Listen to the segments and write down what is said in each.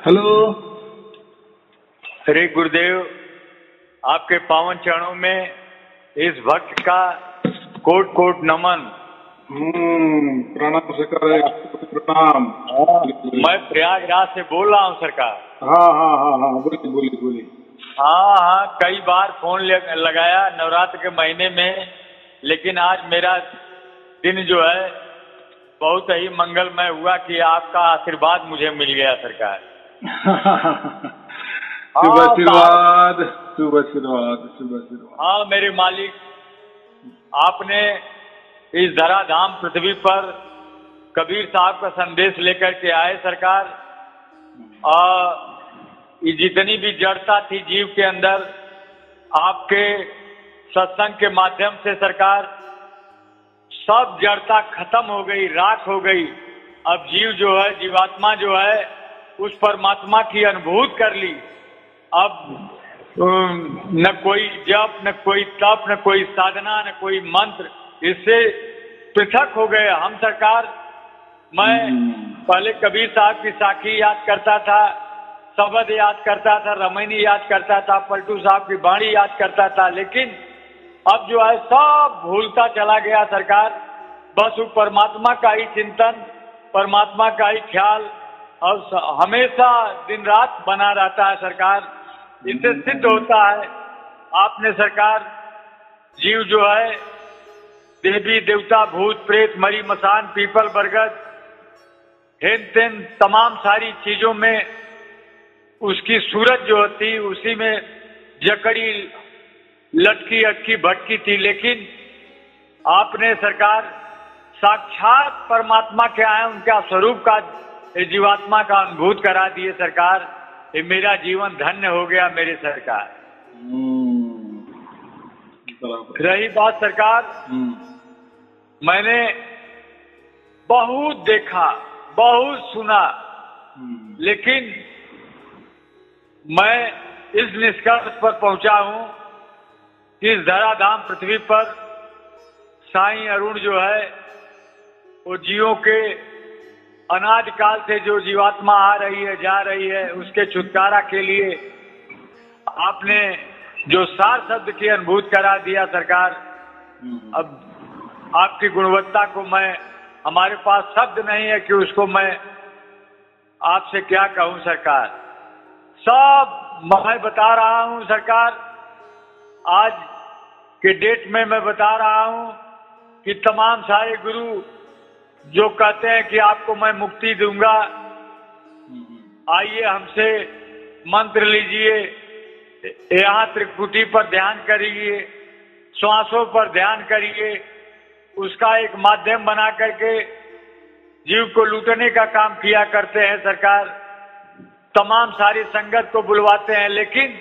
Hello. Shri Gurudev, आपके पावन चरणों में इस भक्त का कोट कोट नमन। प्रणाम सरकार, प्रणाम। मैं प्रयागराज से बोल रहा हूँ सरकार। हाँ हाँ हाँ हाँ, बोलिए बोलिए बोलिए। हाँ हाँ, कई बार फोन लगाया नवरात्र के महीने में, लेकिन आज मेरा दिन जो है बहुत ही मंगलमय हुआ कि आपका आशीर्वाद मुझे मिल गया सरकार। शुभ आशीर्वाद, शुभ आशीर्वाद, शुभ आशीर्वाद। हाँ मेरे मालिक, आपने इस धराधाम पृथ्वी पर कबीर साहब का संदेश लेकर के आए सरकार। ये जितनी भी जड़ता थी जीव के अंदर, आपके सत्संग के माध्यम से सरकार सब जड़ता खत्म हो गई, राख हो गई। अब जीव जो है, जीवात्मा जो है, उस परमात्मा की अनुभूति कर ली। अब न कोई जप, न कोई तप, न कोई साधना, न कोई मंत्र, इससे पृथक हो गए हम सरकार। मैं पहले कबीर साहब की साखी याद करता था, शब्द याद करता था, रमैनी याद करता था, पलटू साहब की बाणी याद करता था, लेकिन अब जो है सब भूलता चला गया सरकार। बस वो परमात्मा का ही चिंतन, परमात्मा का ही ख्याल और हमेशा दिन रात बना रहता है सरकार। इससे सिद्ध होता है आपने सरकार जीव जो है देवी देवता भूत प्रेत मरी मसान पीपल बरगद हेन तेन तमाम सारी चीजों में उसकी सूरत जो होती उसी में जकड़ी लटकी अटकी भटकी थी, लेकिन आपने सरकार साक्षात परमात्मा के आए उनका स्वरूप का जीवात्मा का अनुभूत करा दिए सरकार। ये मेरा जीवन धन्य हो गया मेरे सरकार। रही बात सरकार, मैंने बहुत देखा, बहुत सुना, लेकिन मैं इस निष्कर्ष पर पहुंचा हूं कि इस धराधाम पृथ्वी पर साईं अरुण जो है वो जीवों के अनादि काल से जो जीवात्मा आ रही है जा रही है उसके छुटकारा के लिए आपने जो सार शब्द की अनुभूति करा दिया सरकार। अब आपकी गुणवत्ता को मैं, हमारे पास शब्द नहीं है कि उसको मैं आपसे क्या कहूं सरकार। सब मैं बता रहा हूं सरकार, आज के डेट में मैं बता रहा हूं कि तमाम सारे गुरु जो कहते हैं कि आपको मैं मुक्ति दूंगा, आइए हमसे मंत्र लीजिए, यहाँ त्रिकुटी पर ध्यान करिए, श्वासों पर ध्यान करिए, उसका एक माध्यम बना करके जीव को लूटने का काम किया करते हैं सरकार। तमाम सारी संगत को बुलवाते हैं, लेकिन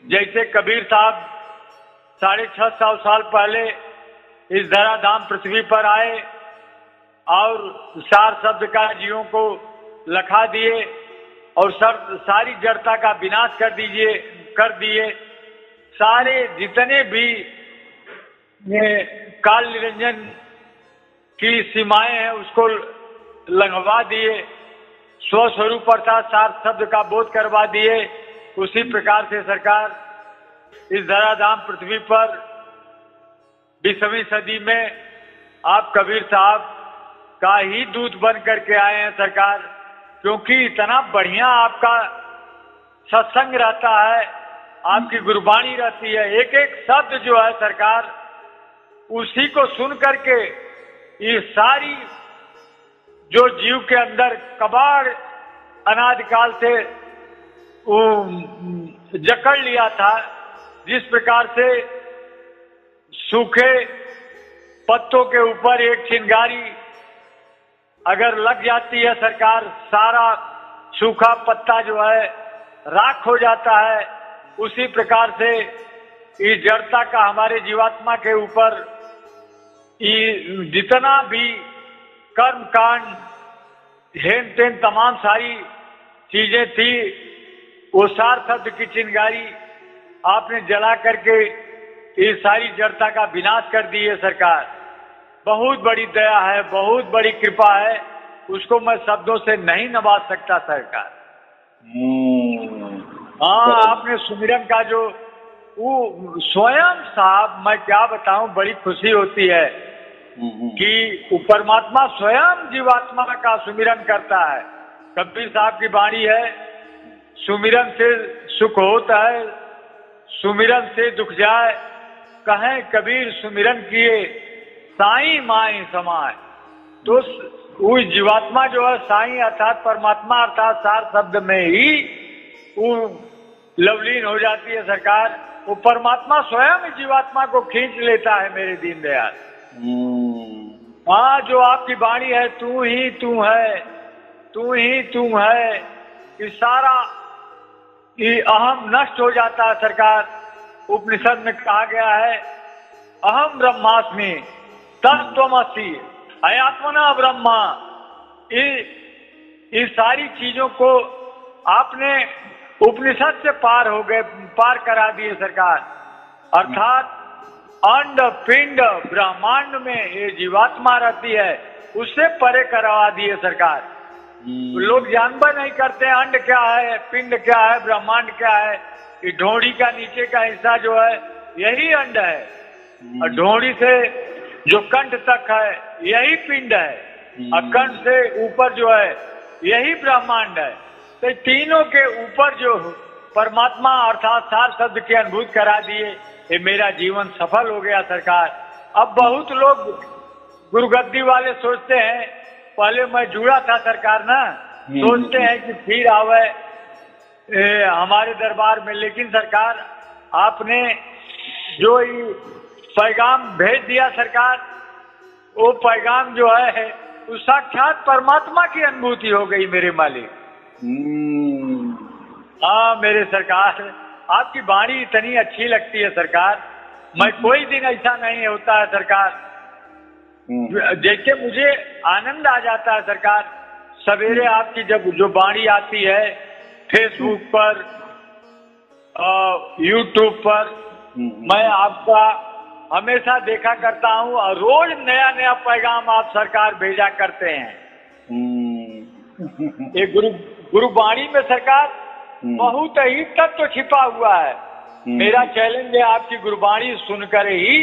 जैसे कबीर साहब 650 साल पहले इस धराधाम पृथ्वी पर आए और सार शब्द का जीवों को लखा दिए और सारी जड़ता का विनाश कर दिए। सारे जितने भी काल निरंजन की सीमाएं हैं उसको लंघवा दिए, स्वस्वरूप अर्थात सार शब्द का बोध करवा दिए। उसी प्रकार से सरकार इस धराधाम पृथ्वी पर 20वीं सदी में आप कबीर साहब का ही दूत बन करके आए हैं सरकार, क्योंकि इतना बढ़िया आपका सत्संग रहता है, आपकी गुरबाणी रहती है, एक एक शब्द जो है सरकार उसी को सुन करके ये सारी जो जीव के अंदर कबाड़ अनादिकाल से जकड़ लिया था, जिस प्रकार से सूखे पत्तों के ऊपर एक चिंगारी अगर लग जाती है सरकार, सारा सूखा पत्ता जो है राख हो जाता है। उसी प्रकार से इस जड़ता का हमारे जीवात्मा के ऊपर जितना भी कर्म कांड हेन तेन तमाम सारी चीजें थी, वो सार शब्द की चिंगारी आपने जला करके ये सारी जड़ता का विनाश कर दी है सरकार। बहुत बड़ी दया है, बहुत बड़ी कृपा है, उसको मैं शब्दों से नहीं नवाज सकता सरकार। हाँ, आपने सुमिरन का जो वो स्वयं साहब, मैं क्या बताऊं, बड़ी खुशी होती है कि वो परमात्मा स्वयं जीवात्मा का सुमिरन करता है। कबीर साहब की वाणी है, सुमिरन से सुख होता है, सुमिरन से दुख जाए, कहें कबीर सुमिरन किए साईं माई समाए। तो वो जीवात्मा जो है साईं अर्थात परमात्मा अर्थात सार शब्द में ही वो लवलीन हो जाती है सरकार। वो परमात्मा स्वयं जीवात्मा को खींच लेता है मेरे दीनदयाल। हाँ, जो आपकी वाणी है, तू ही तू है, तू ही तू है, ये सारा ये अहम नष्ट हो जाता है सरकार। उपनिषद में कहा गया है, अहम ब्रह्मास्मि तत्त्वमसि अयात्मना ब्रह्मा। इस सारी चीजों को आपने उपनिषद से पार करा दिए सरकार। अर्थात अंड पिंड ब्रह्मांड में ये जीवात्मा रहती है, उससे परे करवा दिए सरकार। लोग जानवर नहीं करते अंड क्या है, पिंड क्या है, ब्रह्मांड क्या है। ये ढोंडी का नीचे का हिस्सा जो है यही अंड है, और ढोंडी से जो कंठ तक है यही पिंड है, और कंठ से ऊपर जो है यही ब्रह्मांड है। तो तीनों के ऊपर जो परमात्मा अर्थात सार शब्द की अनुभूति करा दिए, ये मेरा जीवन सफल हो गया सरकार। अब बहुत लोग गुरुगद्दी वाले सोचते हैं, पहले मैं जुड़ा था सरकार ना, सोचते हैं कि फिर आवे हमारे दरबार में, लेकिन सरकार आपने जो पैगाम भेज दिया सरकार, वो पैगाम जो है उस साक्षात परमात्मा की अनुभूति हो गई मेरे मालिक। हाँ मेरे सरकार, आपकी वाणी इतनी अच्छी लगती है सरकार। मैं कोई दिन ऐसा नहीं होता है सरकार, देख के मुझे आनंद आ जाता है सरकार। सवेरे आपकी जब जो वाणी आती है फेसबुक पर, यूट्यूब पर, मैं आपका हमेशा देखा करता हूँ, और रोज नया नया पैगाम आप सरकार भेजा करते हैं। ये गुरुवाणी में सरकार बहुत ही तत्व छिपा हुआ है। मेरा चैलेंज है, आपकी गुरुवाणी सुनकर ही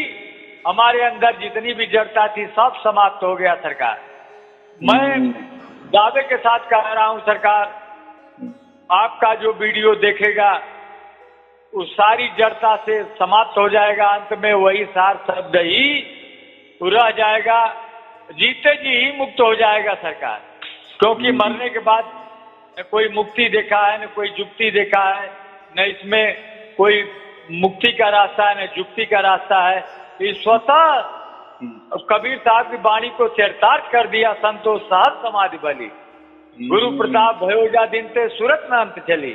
हमारे अंदर जितनी भी जड़ता थी सब समाप्त हो गया सरकार। मैं दावे के साथ कह रहा हूँ सरकार, आपका जो वीडियो देखेगा उस सारी जड़ता से समाप्त हो जाएगा। अंत में वही सार शब्द ही रह जाएगा, जीते जी ही मुक्त हो जाएगा सरकार। क्योंकि मरने के बाद न कोई मुक्ति देखा है, न कोई जुक्ति देखा है, न इसमें कोई मुक्ति का रास्ता है, न जुक्ति का रास्ता है। ये स्वतः कबीर साहब की वाणी को चरितार्थ कर दिया, संतोष सहज समाधि बली। गुरु प्रताप भयो जा दिन ते सूरत में अंत चली।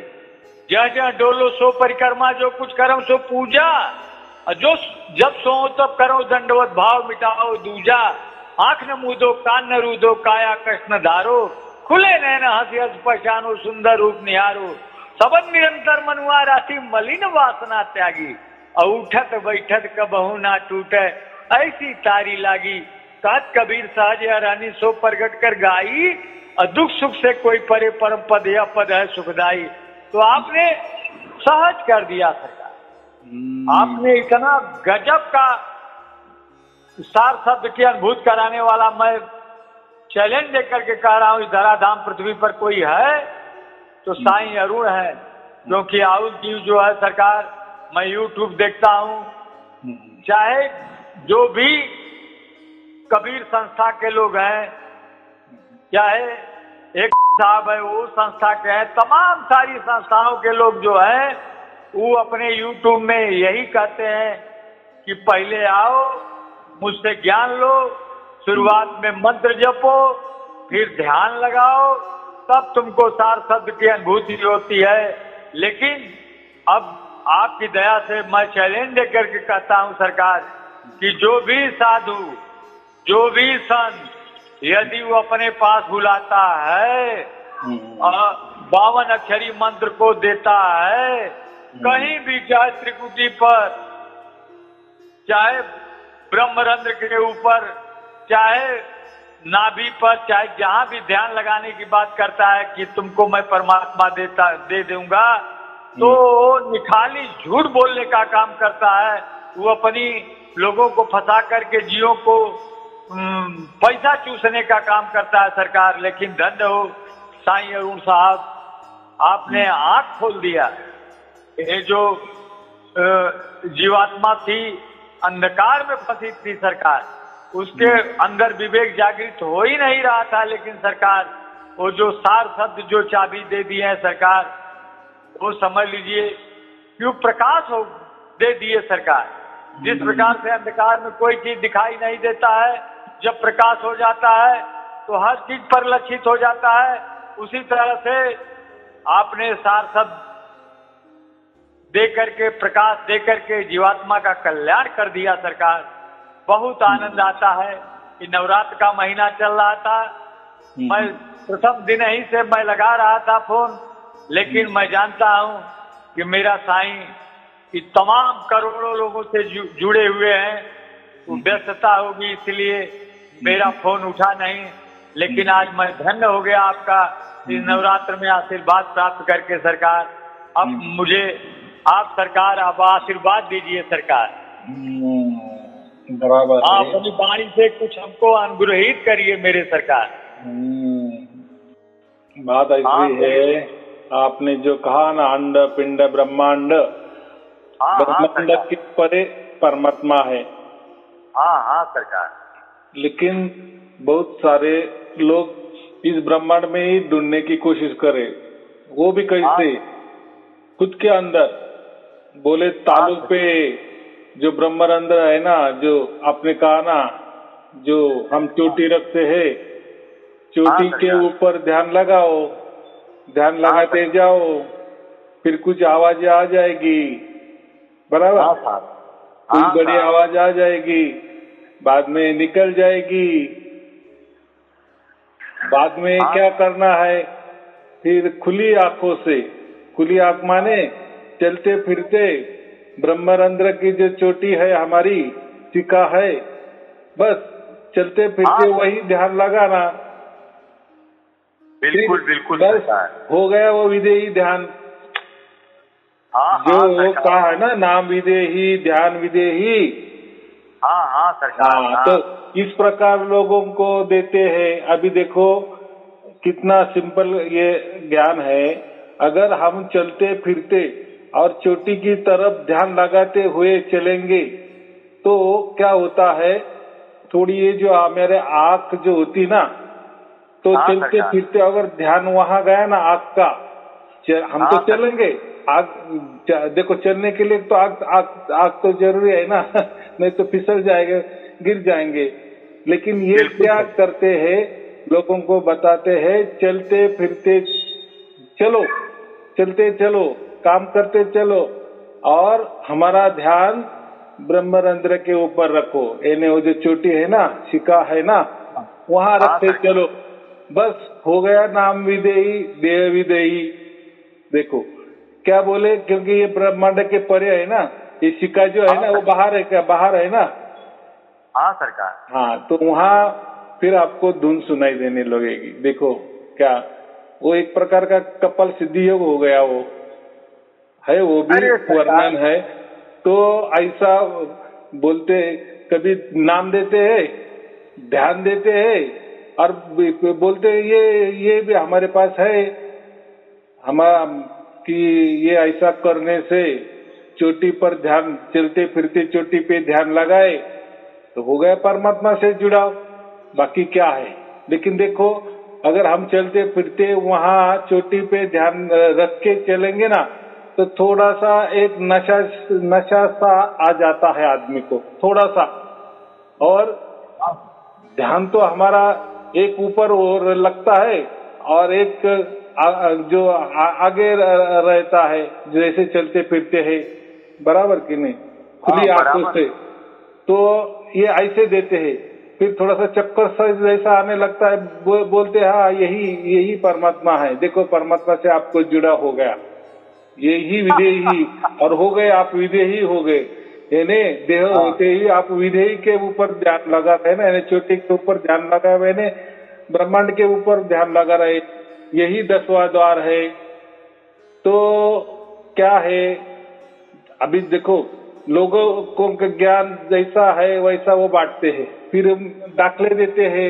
जह जह डोलो सो परिक्रमा, जो कुछ करम सो पूजा, जो जब सो तब करो दंडवत भाव मिटाओ दूजा। आंख न मूदो कान न रूदो काया कृष्ण धारो, खुले नैन हंसी हंस पहचानो सुंदर रूप निहारो। सबन निरंतर मनुआ राशि मलिन वासना त्यागी, और उठत बैठत कबहू ना टूटे ऐसी तारी लागी। कहत कबीर सहज रानी सो प्रगट कर गाई, और दुख सुख से कोई परे परम पद या पद है सुखदाई। तो आपने सहज कर दिया सरकार। आपने इतना गजब का सार शब्द की अनुभूत कराने वाला, मैं चैलेंज देकर के कह रहा हूँ, इस धराधाम पृथ्वी पर कोई है तो साईं अरुण है। क्योंकि आउल जीव जो है सरकार, मैं यूट्यूब देखता हूँ, चाहे जो भी कबीर संस्था के लोग हैं, चाहे एक साहब है वो संस्था के हैं, तमाम सारी संस्थाओं के लोग जो हैं वो अपने यूट्यूब में यही कहते हैं कि पहले आओ मुझसे ज्ञान लो, शुरुआत में मंत्र जपो, फिर ध्यान लगाओ, तब तुमको सार शब्द की अनुभूति होती है। लेकिन अब आपकी दया से मैं चैलेंज देकर के कहता हूँ सरकार कि जो भी साधु, जो भी संत यदि वो अपने पास बुलाता है, 52 अक्षरी मंत्र को देता है, कहीं भी चाहे त्रिकुटी पर, चाहे ब्रह्मरंध्र के ऊपर, चाहे नाभि पर चाहे जहां भी ध्यान लगाने की बात करता है कि तुमको मैं परमात्मा दे दूंगा, तो निखाली झूठ बोलने का काम करता है। वो अपनी लोगों को फंसा करके जियो को पैसा चूसने का काम करता है सरकार। लेकिन धन्य हो साईं अरुण साहब, आपने आंख खोल दिया। ये जो जीवात्मा थी, अंधकार में फंसी थी सरकार, उसके अंदर विवेक जागृत हो ही नहीं रहा था। लेकिन सरकार वो जो सार शब्द जो चाबी दे दिए हैं सरकार, वो समझ लीजिए क्यों प्रकाश हो दे दिए सरकार। जिस प्रकार से अंधकार में कोई चीज दिखाई नहीं देता है, जब प्रकाश हो जाता है तो हर चीज परिलक्षित हो जाता है। उसी तरह से आपने सार शब्द दे करके, प्रकाश दे करके जीवात्मा का कल्याण कर दिया सरकार। बहुत आनंद आता है कि नवरात्र का महीना चल रहा था, मैं प्रथम दिन ही से मैं लगा रहा था फोन, लेकिन मैं जानता हूं कि मेरा साईं कि तमाम करोड़ों लोगों से जुड़े हुए हैं, व्यस्तता होगी इसलिए मेरा फोन उठा नहीं। लेकिन आज मैं धन्य हो गया आपका इस नवरात्र में आशीर्वाद प्राप्त करके सरकार। अब मुझे आप सरकार अब आशीर्वाद दीजिए सरकार, बराबर आप अपनी वाणी से कुछ हमको अनुग्रहित करिए मेरे सरकार। बात ऐसी है, आपने जो कहा ना, अंड पिंड ब्रह्मांड, ब्रह्मांड के परे परमात्मा है। हाँ सरकार। लेकिन बहुत सारे लोग इस ब्रह्मांड में ही ढूंढने की कोशिश करें, वो भी कैसे? खुद के अंदर बोले तालु पे जो ब्रह्मानंद है ना, जो आपने कहा ना, जो हम चोटी रखते हैं, चोटी के ऊपर ध्यान लगाओ, ध्यान लगाते जाओ, फिर कुछ आवाज आ जाएगी, बराबर? कोई बड़ी आवाज आ जाएगी, बाद में निकल जाएगी। बाद में क्या करना है? फिर खुली आंखों से, खुली आंख माने चलते फिरते ब्रह्मरंध्र की जो चोटी है हमारी, टीका है, बस चलते फिरते वही ध्यान लगाना। बिल्कुल बिल्कुल बस हो गया वो विदेही ध्यान। जो कहा है ना, नाम विदेही, ध्यान विदेही। हाँ सरकार। तो इस प्रकार लोगों को देते हैं। अभी देखो कितना सिंपल ये ज्ञान है। अगर हम चलते फिरते और चोटी की तरफ ध्यान लगाते हुए चलेंगे तो क्या होता है, थोड़ी ये जो मेरे आंख जो होती ना, तो चलते फिरते अगर ध्यान वहां गया ना आंख का, हम तो चलेंगे। आग देखो, चलने के लिए तो आग तो जरूरी है ना, नहीं तो फिसल जाएंगे, गिर जाएंगे। लेकिन ये क्या करते हैं, लोगों को बताते हैं चलते फिरते चलो, चलते चलो, काम करते चलो, और हमारा ध्यान ब्रह्मरंध्र के ऊपर रखो। यानी वो जो चोटी है ना, शिका है ना, वहां रखते चलो, बस हो गया नाम विदेही, देह विदेही। देखो क्या बोले, क्योंकि ये ब्रह्मांड के परे है ना, ये शिका जो है ना वो बाहर है, क्या बाहर है ना? हाँ सरकार। हाँ, तो वहाँ फिर आपको धुन सुनाई देने लगेगी। देखो क्या, वो एक प्रकार का कपाल सिद्धि योग हो गया, वो है, वो भी वर्णन है। तो ऐसा बोलते, कभी नाम देते हैं, ध्यान देते हैं, और बोलते ये भी हमारे पास है, हमारा कि ये ऐसा करने से चोटी पर ध्यान, चलते फिरते चोटी पे ध्यान लगाए तो हो गया परमात्मा से जुड़ाव, बाकी क्या है। लेकिन देखो, अगर हम चलते फिरते वहां चोटी पे ध्यान रख के चलेंगे ना, तो थोड़ा सा एक नशा सा आ जाता है आदमी को, थोड़ा सा। और ध्यान तो हमारा एक ऊपर और लगता है, और एक जो आगे रहता है, जैसे चलते फिरते हैं, बराबर कि नहीं, खुली आंखों से। तो ये ऐसे देते हैं, फिर थोड़ा सा चक्कर सा जैसा आने लगता है, बोलते हैं हाँ यही परमात्मा है। देखो परमात्मा से आपको जुड़ा हो गया, यही विदेही, और हो गए आप विदेही हो गए। इन्हें देह होते ही आप विधेय के ऊपर ध्यान लगा रहे ना, यानी चोटी के ऊपर ध्यान लगा रहे ने, ब्रह्मांड के ऊपर ध्यान लगा रहे, यही 10वां द्वार है। तो क्या है, अभी देखो लोगों को ज्ञान जैसा है वैसा वो बांटते हैं, फिर दाखले देते हैं।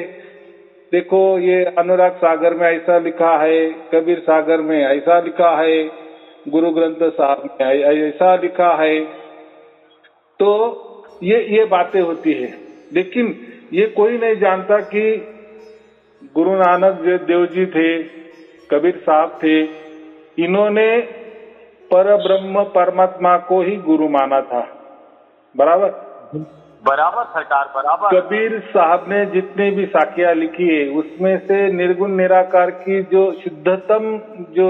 देखो ये अनुराग सागर में ऐसा लिखा है, कबीर सागर में ऐसा लिखा है, गुरु ग्रंथ साहब में ऐसा लिखा है। तो ये बातें होती है, लेकिन ये कोई नहीं जानता कि गुरु नानक देव जी थे, कबीर साहब थे, इन्होंने पर ब्रह्म परमात्मा को ही गुरु माना था। बराबर बराबर सरकार, बराबर। कबीर साहब ने जितनी भी साखियां लिखी है उसमें से निर्गुण निराकार की जो शुद्धतम जो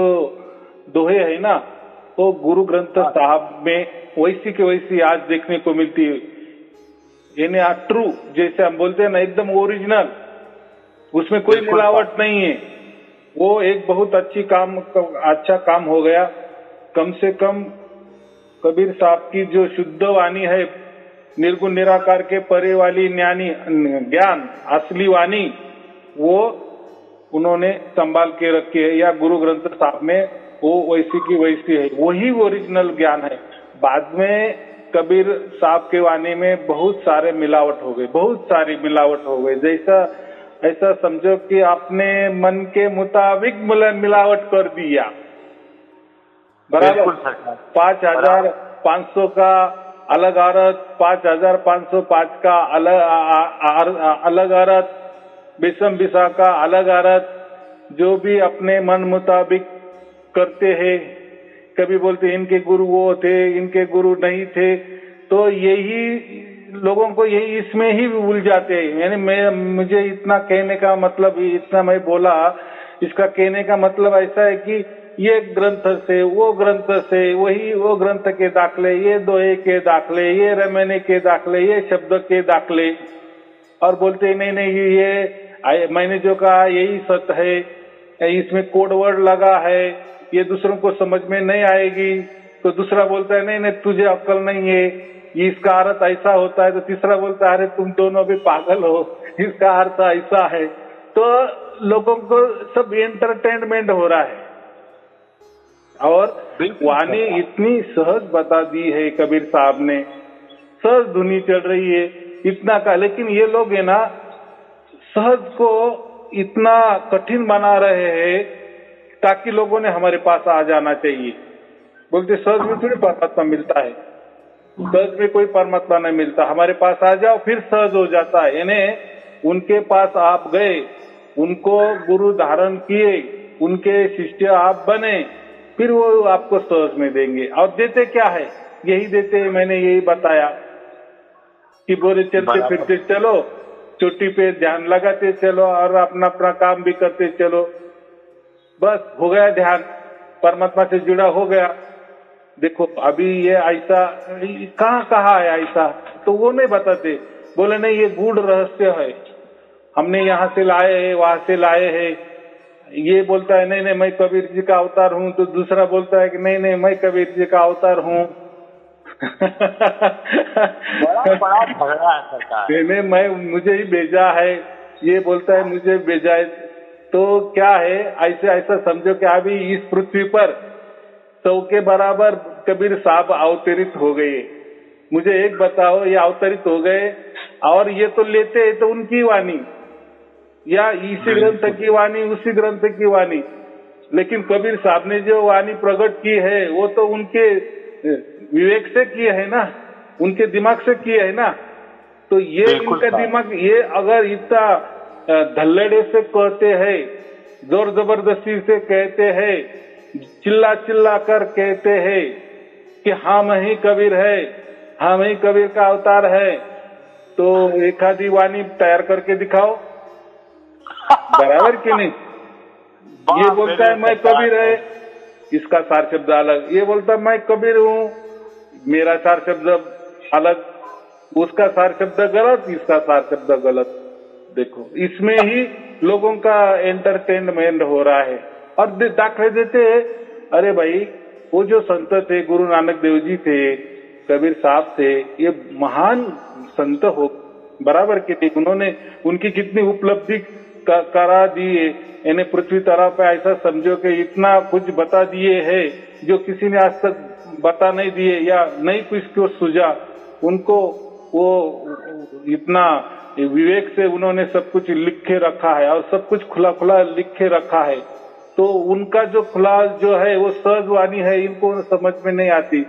दोहे है ना, वो गुरु ग्रंथ साहब में वैसी के वैसी आज देखने को मिलती है। यानी ट्रू, जैसे हम बोलते हैं ना, एकदम ओरिजिनल, उसमें कोई मिलावट नहीं है। वो एक बहुत अच्छा काम हो गया। कम से कम कबीर साहब की जो शुद्ध वाणी है, निर्गुण निराकार के परे वाली ज्ञान असली वाणी, वो उन्होंने संभाल के रखी है, या गुरु ग्रंथ साहब में वो वैसी की वैसी है, वही ओरिजिनल ज्ञान है। बाद में कबीर साहब के वाणी में बहुत सारे मिलावट हो गए, बहुत सारी मिलावट हो गई। जैसा ऐसा समझो कि आपने मन के मुताबिक मिलावट कर दिया। बराबर 5500 का अलग अर्थ, 5505 का अलग अर्थ, विषम विषा का अलग अर्थ, जो भी अपने मन मुताबिक करते हैं। कभी बोलते इनके गुरु वो थे, इनके गुरु नहीं थे। तो यही लोगों को यही इसमें ही उलझाते हैं। यानी मुझे इतना कहने का मतलब, इतना मैं बोला, इसका कहने का मतलब ऐसा है कि ये ग्रंथ से वो ग्रंथ से, वही वो ग्रंथ के दाखले, ये दोहे के दाखले, ये रमैने के दाखले, ये शब्द के दाखले, और बोलते नहीं ये मैंने जो कहा यही सत्य है, इसमें कोड वर्ड लगा है, ये दूसरों को समझ में नहीं आएगी। तो दूसरा बोलता है नहीं तुझे अक्ल नहीं है, इसका अर्थ ऐसा होता है। तो तीसरा बोलता है अरे तुम दोनों भी पागल हो, इसका अर्थ ऐसा है। तो लोगों को सब एंटरटेनमेंट हो रहा है, और वाणी इतनी सहज बता दी है कबीर साहब ने, सहज धुनी चल रही है इतना का। लेकिन ये लोग है ना, सहज को इतना कठिन बना रहे हैं ताकि लोगों ने हमारे पास आ जाना चाहिए। बोलते सहज में थोड़ी परमात्मा मिलता है, सहज में कोई परमात्मा नहीं मिलता, हमारे पास आ जाओ फिर सहज हो जाता है। यानी उनके पास आप गए, उनको गुरु धारण किए, उनके शिष्य आप बने, फिर वो आपको सहज में देंगे। और देते क्या है, यही देते हैं। मैंने यही बताया कि बोले चलते फिरते चलो, चोटी पे ध्यान लगाते चलो, और अपना अपना काम भी करते चलो, बस हो गया ध्यान, परमात्मा से जुड़ा हो गया। देखो अभी ये ऐसा कहाँ है ऐसा, तो वो नहीं बताते। बोले नहीं ये गूढ़ रहस्य है, हमने यहाँ से लाए हैं, वहां से लाए हैं। ये बोलता है नहीं मैं कबीर जी का अवतार हूँ, तो दूसरा बोलता है कि नहीं मैं कबीर जी का अवतार हूँ। बड़ा झगड़ा है सरकार। मैं मुझे ही भेजा है, ये बोलता है मुझे भेजा है। तो क्या है, ऐसा समझो कि अभी इस पृथ्वी पर 100 के बराबर कबीर साहब अवतरित हो गए। मुझे एक बताओ, ये अवतरित हो गए और ये तो लेते हैं तो उनकी वाणी, या इसी ग्रंथ की वाणी, उसी ग्रंथ की वाणी। लेकिन कबीर साहब ने जो वाणी प्रकट की है वो तो उनके विवेक से किए है ना, उनके दिमाग से किए है ना। तो ये इनका दिमाग, ये अगर इतना धल्लेड़े से कहते हैं, जोर जबरदस्ती से कहते हैं, चिल्ला चिल्ला कर कहते हैं कि हाँ मैं ही कबीर है, हाँ मैं ही कबीर का अवतार है, तो एक आधी वाणी तैयार करके दिखाओ, बराबर कि नहीं। ये बोलता है मैं कबीर है, इसका सार शब्द अलग। ये बोलता है मैं कबीर हूँ, मेरा सार शब्द अलग, उसका सार शब्द गलत, इसका सार शब्द गलत। देखो इसमें ही लोगों का एंटरटेनमेंट हो रहा है। और दाखले देते, अरे भाई वो जो संत थे, गुरु नानक देव जी थे, कबीर साहब थे, ये महान संत हो, बराबर के नहीं, उन्होंने उनकी कितनी उपलब्धि करा दिए, इन्हें पृथ्वी तरह पे ऐसा समझो कि इतना कुछ बता दिए है जो किसी ने आज तक बता नहीं दिए या नहीं कुछ को सुझा। उनको वो इतना विवेक से उन्होंने सब कुछ लिख के रखा है और सब कुछ खुला खुला लिख के रखा है। तो उनका जो खुला जो है वो सहज वाणी है, इनको समझ में नहीं आती।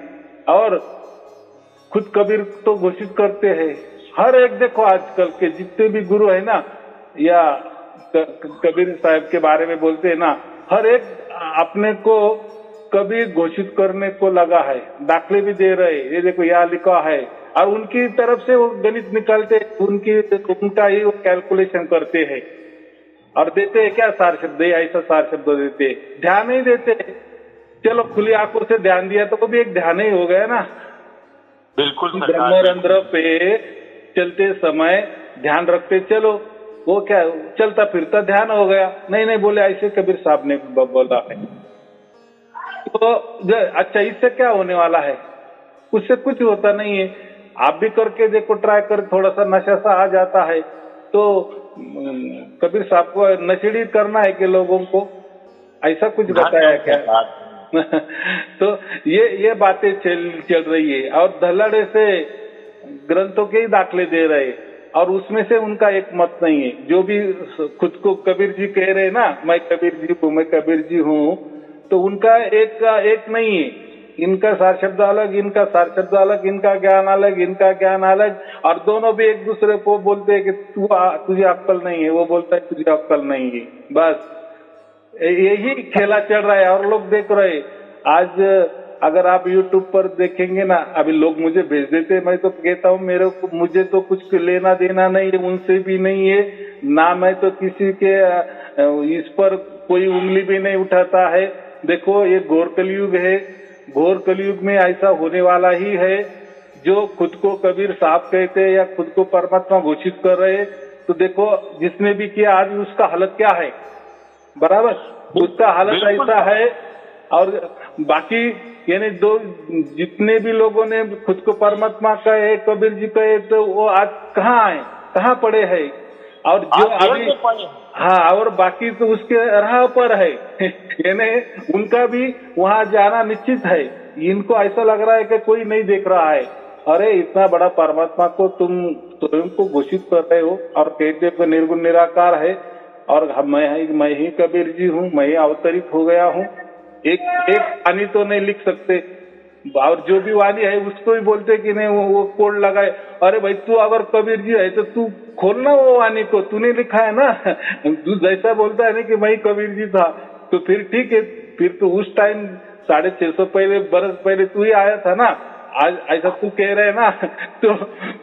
और खुद कबीर तो घोषित करते हैं, हर एक देखो आजकल के जितने भी गुरु है ना, या कबीर साहब के बारे में बोलते हैं ना, हर एक अपने को कबीर घोषित करने को लगा है, दाखले भी दे रहे, ये देखो यहाँ लिखा है, और उनकी तरफ से वो गणित निकालते, उनका ही वो कैलकुलेशन करते हैं और देते हैं क्या सार शब्द, ऐसा सार शब्द देते, ध्यान नहीं देते। चलो खुली आंखों से ध्यान दिया तो वो भी एक ध्यान ही हो गया ना। बिल्कुल ब्रह्मरंध्र पे चलते समय ध्यान रखते चलो, वो क्या चलता फिरता ध्यान हो गया। नहीं नहीं बोले, ऐसे कबीर साहब ने बोला है। तो अच्छा, इससे क्या होने वाला है? उससे कुछ होता नहीं है। आप भी करके देखो, ट्राई कर, थोड़ा सा नशा सा आ जाता है। तो कबीर साहब को नशेड़ी करना है कि लोगों को, ऐसा कुछ बताया क्या? तो ये बातें चल रही है और धल्लाड़े से ग्रंथों के ही दाखले दे रहे, और उसमें से उनका एक मत नहीं है। जो भी खुद को कबीर जी कह रहे ना, मैं कबीर जी हूँ, मैं कबीर जी हूँ, तो उनका एक नहीं है। इनका सार शब्द अलग, इनका सार शब्द अलग, इनका ज्ञान अलग, इनका ज्ञान अलग, और दोनों भी एक दूसरे को बोलते हैं कि तुझे अक्ल नहीं है, वो बोलता है तुझे अक्ल नहीं है। बस यही खेला चल रहा है और लोग देख रहे। आज अगर आप YouTube पर देखेंगे ना, अभी लोग मुझे भेज देते हैं, मैं तो कहता हूँ मुझे तो कुछ लेना देना नहीं है, उनसे भी नहीं है ना, मैं तो किसी के इस पर कोई उंगली भी नहीं उठाता है। देखो ये घोर कलयुग है, घोर कलयुग में ऐसा होने वाला ही है। जो खुद को कबीर साहब कहते हैं या खुद को परमात्मा घोषित कर रहे, तो देखो जिसने भी किया आज उसका हालत क्या है, बराबर उसका हालत ऐसा है। और बाकी यानी जितने भी लोगों ने खुद को परमात्मा कहे, कबीर जी कहे, तो वो आज कहाँ आए, कहाँ पड़े हैं? और जो अभी हाँ, और बाकी तो उसके राह पर है यानी उनका भी वहां जाना निश्चित है। इनको ऐसा लग रहा है कि कोई नहीं देख रहा है। अरे इतना बड़ा परमात्मा को तुम स्वयं को घोषित कर रहे हो और कहते हो निर्गुण निराकार है, और मैं ही कबीर जी हूँ, मैं ही अवतरित हो गया हूँ। एक वाणी तो नहीं लिख सकते, और जो भी वाणी है उसको भी बोलते कि नहीं वो कोड लगाए। अरे भाई तू अगर कबीर जी है तो तू खोलना वो वाणी को, तूने लिखा है ना। तू जैसा बोलता है ना कि मैं कबीर जी था, तो फिर ठीक है, फिर तो उस टाइम 650 बरस पहले तू ही आया था ना। आज ऐसा तू कह रहे ना तो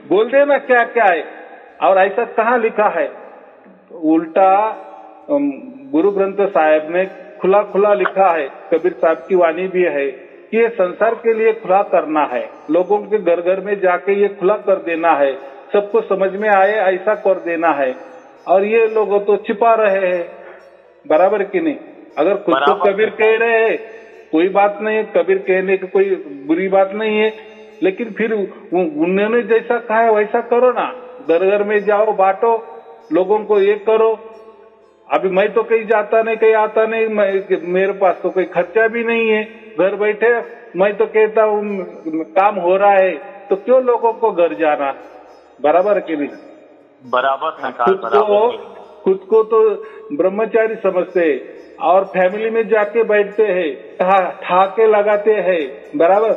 बोल देना क्या क्या है, और ऐसा कहाँ लिखा है? उल्टा गुरु ग्रंथ साहिब ने खुला खुला लिखा है, कबीर साहब की वाणी भी है कि ये संसार के लिए खुला करना है, लोगों के घर घर में जाके ये खुला कर देना है, सबको समझ में आए ऐसा कर देना है। और ये लोग तो छिपा रहे हैं, बराबर कि नहीं? अगर खुद को कबीर कह रहे हैं कोई बात नहीं है, कबीर कहने की कोई बुरी बात नहीं है, लेकिन फिर उन्होंने जैसा कहा है वैसा करो ना, घर घर में जाओ, बांटो, लोगों को ये करो। अभी मैं तो कहीं जाता नहीं, कहीं आता नहीं, मेरे पास तो कोई खर्चा भी नहीं है, घर बैठे मैं तो कहता हूँ काम हो रहा है, तो क्यों लोगों को घर जाना, बराबर कि नहीं? बराबर। खुद को तो ब्रह्मचारी समझते हैं और फैमिली में जाके बैठते हैं, ठाके लगाते हैं, बराबर।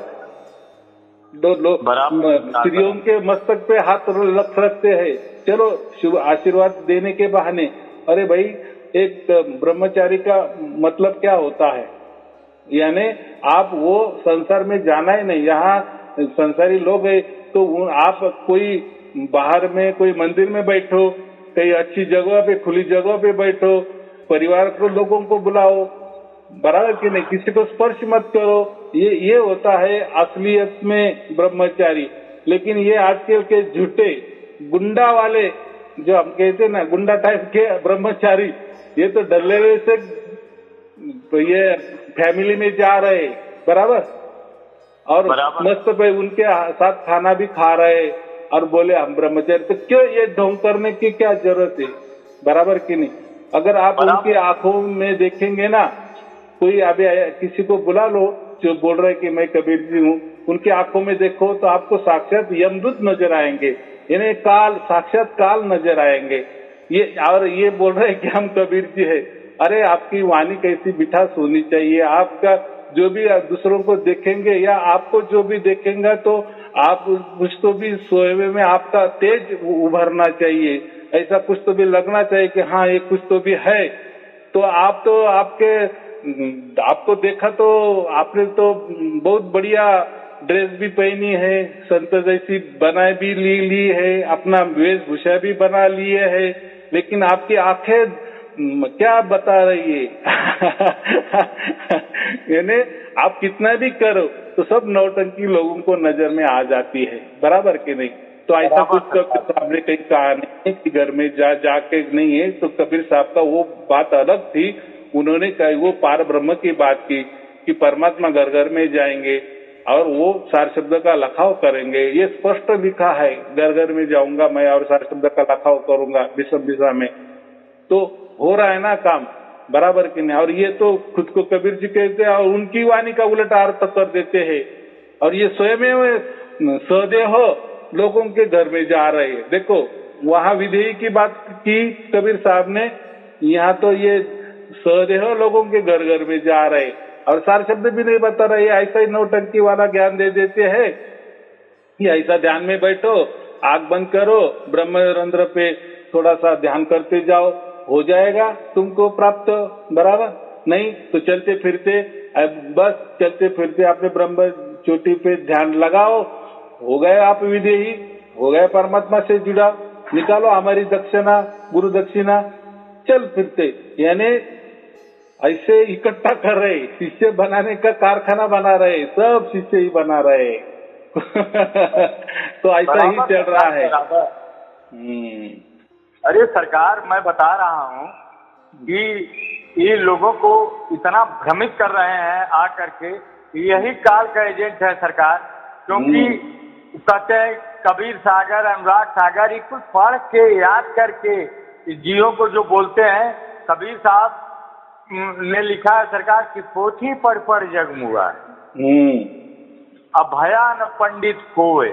स्त्रियों के मस्तक पे हाथ रखते हैं, चलो शुभ आशीर्वाद देने के बहाने। अरे भाई एक ब्रह्मचारी का मतलब क्या होता है? यानी आप वो संसार में जाना ही नहीं। यहाँ संसारी लोग है तो आप कोई बाहर में कोई मंदिर में बैठो, कहीं अच्छी जगह पे, खुली जगह पे बैठो, परिवार को लोगों को बुलाओ, बराबर कि नहीं? किसी को स्पर्श मत करो। ये होता है असलियत में ब्रह्मचारी। लेकिन ये आजकल के झूठे गुंडा वाले जो हम कहते हैं ना, गुंडा टाइप के ब्रह्मचारी, ये तो डल्ले से तो ये फैमिली में जा रहे, बराबर। और मस्त पे उनके साथ खाना भी खा रहे और बोले हम ब्रह्मचर्य, तो क्यों ये ढोंग करने की क्या जरूरत है? बराबर की नहीं? अगर आप उनकी आंखों में देखेंगे ना, कोई अभी किसी को बुला लो जो बोल रहे कि मैं कबीर जी हूँ, उनकी आंखों में देखो तो आपको साक्षात यमदूत नजर आएंगे, यानी काल, साक्षात काल नजर आएंगे। ये और ये बोल रहे हैं कि हम कबीर जी है। अरे आपकी वाणी कैसी मिठास होनी चाहिए, आपका जो भी दूसरों को देखेंगे या आपको जो भी देखेंगे तो आप कुछ तो भी सोए में आपका तेज उभरना चाहिए, ऐसा कुछ तो भी लगना चाहिए कि हाँ ये कुछ तो भी है। तो आप तो आपको देखा तो आपने तो बहुत बढ़िया ड्रेस भी पहनी है, संत जैसी बनाए भी ली है, अपना वेशभूषा भी बना लिए है, लेकिन आपकी आंखें क्या बता रही है? यानी आप कितना भी करो तो सब नौटंकी लोगों को नजर में आ जाती है, बराबर कि नहीं? तो ऐसा कुछ कबीर साहब ने कहीं कहा नहीं कि घर में जाके नहीं है। तो कबीर साहब का वो बात अलग थी, उन्होंने कही वो पार ब्रह्म की बात की कि परमात्मा घर घर में जाएंगे और वो सार शब्द का लखाव करेंगे। ये स्पष्ट लिखा है, घर घर में जाऊंगा मैं और सार शब्द का लखाव करूंगा विषम दिशा में। तो हो रहा है ना काम, बराबर कि नहीं? और ये तो खुद को कबीर जी कहते हैं और उनकी वाणी का उल्टा अर्थ कर देते हैं, और ये स्वयं सदेह लोगों के घर में जा रहे हैं। देखो वहां विधेयी की बात की कबीर साहब ने, यहाँ तो ये सदेह लोगों के घर घर में जा रहे और सार शब्द भी नहीं बता रहे। ऐसा ही नौटंकी वाला ज्ञान दे देते हैं कि ऐसा ध्यान में बैठो, आग बंद करो, ब्रह्मरंध्र पे थोड़ा सा ध्यान करते जाओ, हो जाएगा तुमको प्राप्त। बराबर नहीं तो चलते फिरते बस चलते फिरते अपने ब्रह्म चोटी पे ध्यान लगाओ, हो गए आप विधेयी, हो गए परमात्मा से जुड़ा, निकालो हमारी दक्षिणा, गुरु दक्षिणा, चल फिरते। यानी ऐसे इकट्ठा कर रहे, शिष्य बनाने का कारखाना बना रहे, सब शिष्य ही बना रहे। तो ऐसा ही चल रहा है। अरे सरकार, मैं बता रहा हूँ कि ये लोगों को इतना भ्रमित कर रहे हैं आकर के, यही काल का एजेंट है सरकार। क्योंकि कहते हैं कबीर सागर, अनुराग सागर, ये कुछ पढ़ के याद करके जियो को जो बोलते हैं, कबीर साहब ने लिखा है सरकार की पोथी पढ़ पढ़ जग मुआ, अभयान पंडित कोय,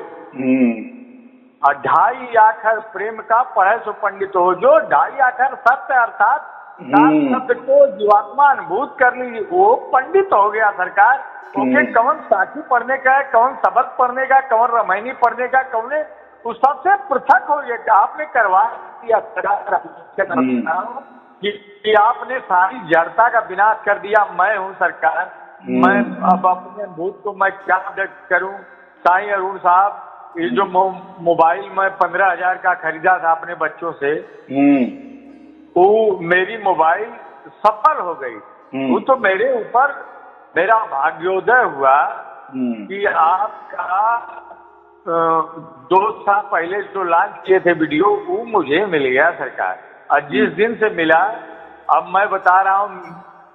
2.5 आखर प्रेम का पढ़े सो पंडित हो। जो 2.5 आखर सत्य अर्थात शब्द को जीवात्मा अनुभूत कर ली, वो पंडित हो गया सरकार। क्योंकि कौन साखी पढ़ने का है, कौन सबक पढ़ने का, कौन रामायणी पढ़ने का, कौन उस सबसे पृथक हो गया। आपने करवा दिया कि आपने सारी जड़ता का विनाश कर दिया। मैं हूँ सरकार, मैं अब अपने अनुभूत को मैं क्या व्यक्त करूँ। साईं अरुण साहब, ये जो मोबाइल में 15,000 का खरीदा था अपने बच्चों से, वो मेरी मोबाइल सफल हो गई। वो तो मेरे ऊपर मेरा भाग्योदय हुआ कि आपका 2 साल पहले जो लॉन्च किए थे वीडियो, वो मुझे मिल गया सरकार। और जिस दिन से मिला, अब मैं बता रहा हूँ,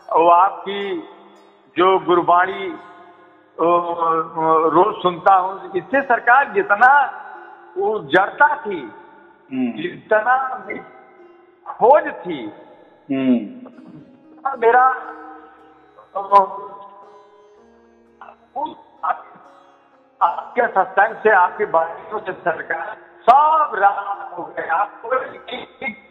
वो आपकी जो गुरबाणी रोज सुनता हूँ, इससे सरकार जितना वो जड़ता थी, जितना खोज थी, मेरा आपके सत्संग से, आपकी बातों से सरकार सब रात हो गए। आपको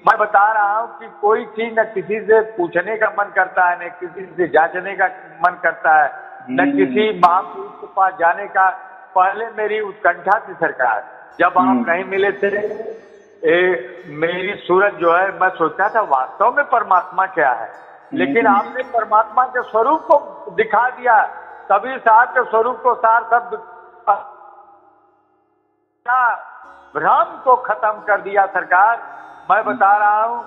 मैं बता रहा हूँ कि कोई चीज न किसी से पूछने का मन करता है, न किसी से जांचने का मन करता है, न किसी महापुरुष के पास जाने का। पहले मेरी उत्कंठा थी सरकार, जब आप नहीं मिले थे, मेरी सूरत जो है, मैं सोचता था वास्तव में परमात्मा क्या है। लेकिन आपने परमात्मा के स्वरूप को दिखा दिया, कबीर साहब के स्वरूप को, सार शब्द भ्रम को खत्म कर दिया सरकार। मैं बता रहा हूँ